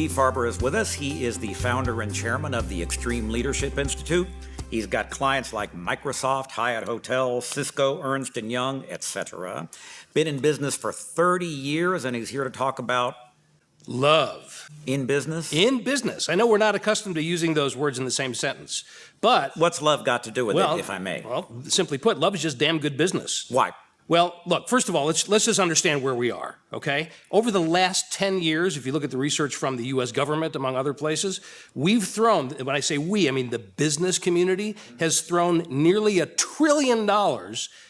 Steve Farber is with us. He is the founder and chairman of the Extreme Leadership Institute. He's got clients like Microsoft, Hyatt Hotels, Cisco, Ernst & Young, etc. Been in business for 30 years, and he's here to talk about love. In business? In business. I know we're not accustomed to using those words in the same sentence, but... What's love got to do with it, if I may? Well, simply put, love is just damn good business. Why? Well, look, first of all, let's just understand where we are, okay? Over the last 10 years, if you look at the research from the U.S. government, among other places, we've thrown, when I say we, I mean the business community, has thrown nearly $1 trillion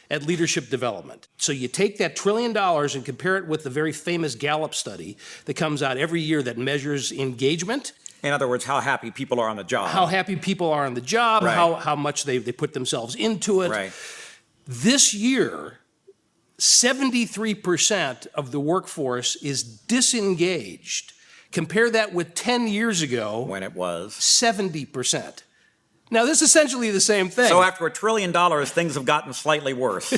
at leadership development. So you take that $1 trillion and compare it with the very famous Gallup study that comes out every year that measures engagement. In other words, how happy people are on the job. How happy people are on the job, right. how much they put themselves into it. Right. This year, 73% of the workforce is disengaged. Compare that with 10 years ago. When it was? 70%. Now, this is essentially the same thing. So after $1 trillion, things have gotten slightly worse.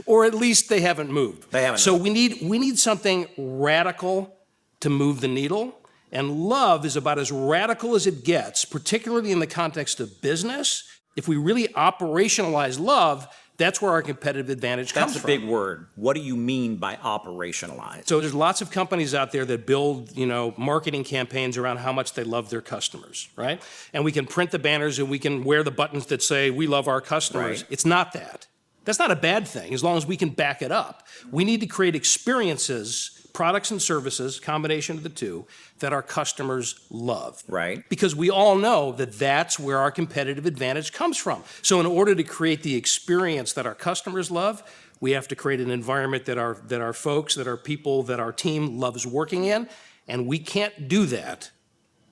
Or at least they haven't moved. They haven't So moved. we need something radical to move the needle. And love is about as radical as it gets, particularly in the context of business. If we really operationalize love, that's where our competitive advantage comes from. That's a big word. What do you mean by operationalize? So there's lots of companies out there that build, marketing campaigns around how much they love their customers, right? And we can print the banners and we can wear the buttons that say, we love our customers. Right. It's not that. That's not a bad thing, as long as we can back it up. We need to create experiences, products and services, combination of the two, that our customers love. Right. Because we all know that that's where our competitive advantage comes from. So in order to create the experience that our customers love, we have to create an environment that our folks, that our people, that our team loves working in. And we can't do that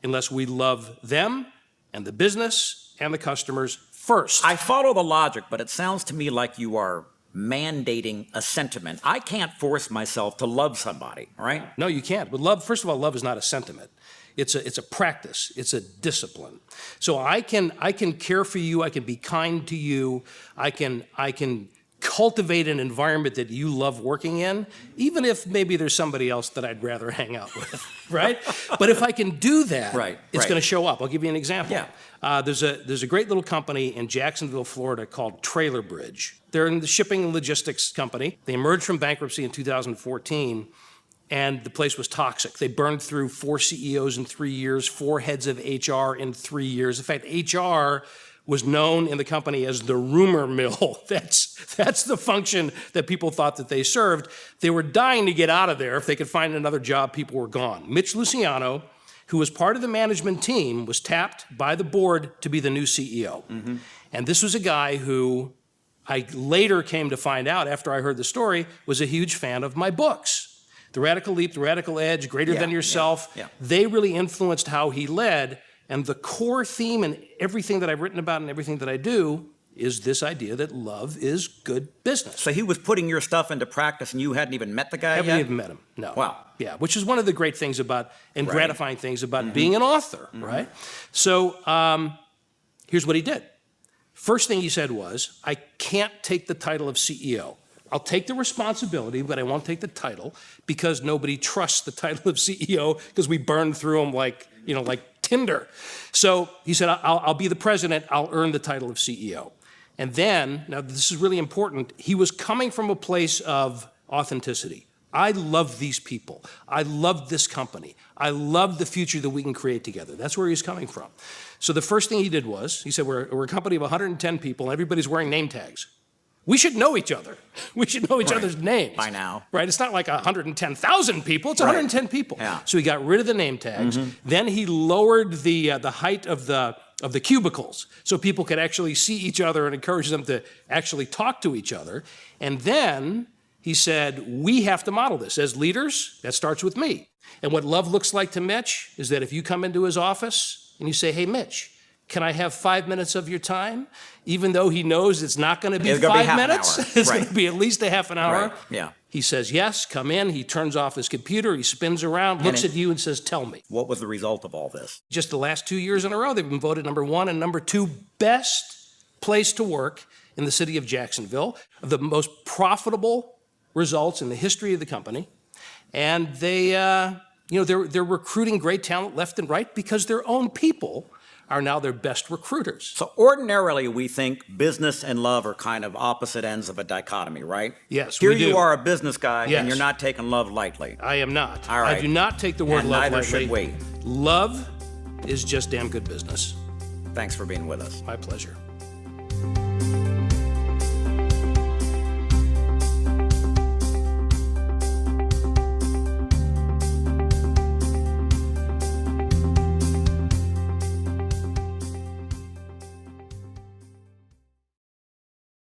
unless we love them and the business and the customers first. I follow the logic, but it sounds to me like you are mandating a sentiment. I can't force myself to love somebody, right? No, you can't. But love, first of all, love is not a sentiment. It's a practice. It's a discipline. So I can care for you. I can be kind to you. I can cultivate an environment that you love working in, even if maybe there's somebody else that I'd rather hang out with, right? But if I can do that, it's going to show up. I'll give you an example. Yeah. There's a great little company in Jacksonville, Florida called Trailer Bridge. They're in the shipping and logistics company. They emerged from bankruptcy in 2014, and the place was toxic. They burned through 4 CEOs in 3 years, 4 heads of HR in 3 years. In fact, HR was known in the company as the rumor mill. That's the function that people thought that they served. They were dying to get out of there. If they could find another job, people were gone. Mitch Luciano, who was part of the management team, was tapped by the board to be the new CEO. Mm-hmm. And this was a guy who I later came to find out, after I heard the story, was a huge fan of my books. The Radical Leap, The Radical Edge, Greater Than Yourself. Yeah. They really influenced how he led. And the core theme in everything that I've written about and everything that I do is this idea that love is good business. So he was putting your stuff into practice and you hadn't even met the guy yet? Haven't even met him, no. Wow. Yeah, which is one of the great things about, and gratifying things about being an author, right? So here's what he did. First thing he said was, I can't take the title of CEO. I'll take the responsibility, but I won't take the title because nobody trusts the title of CEO because we burned through them like Tinder. So he said, I'll be the president. I'll earn the title of CEO. And then, now this is really important, he was coming from a place of authenticity. I love these people. I love this company. I love the future that we can create together. That's where he's coming from. So the first thing he did was, he said, we're a company of 110 people and everybody's wearing name tags. We should know each other. We should know each other's names. By now. Right? It's not like 110,000 people. It's 110 people. Yeah. So he got rid of the name tags. Then he lowered the height of the cubicles so people could actually see each other and encourage them to actually talk to each other. And then he said, we have to model this. As leaders, that starts with me. And what love looks like to Mitch is that if you come into his office and you say, hey, Mitch, can I have 5 minutes of your time? Even though he knows it's not going to be 5 minutes. It's going to be at least a half an hour. Right. Yeah. He says, yes, come in. He turns off his computer. He spins around, looks at you and says, tell me. What was the result of all this? Just the last 2 years in a row, they've been voted #1 and #2 best place to work in the city of Jacksonville, the most profitable results in the history of the company. And they they're recruiting great talent left and right because their own people are now their best recruiters. So ordinarily, we think business and love are kind of opposite ends of a dichotomy, right? Yes, Here we do. you are, a business guy, Yes. and you're not taking love lightly. I am not. All right. I do not take the word And love neither lightly. should we. Love is just damn good business. Thanks for being with us. My pleasure.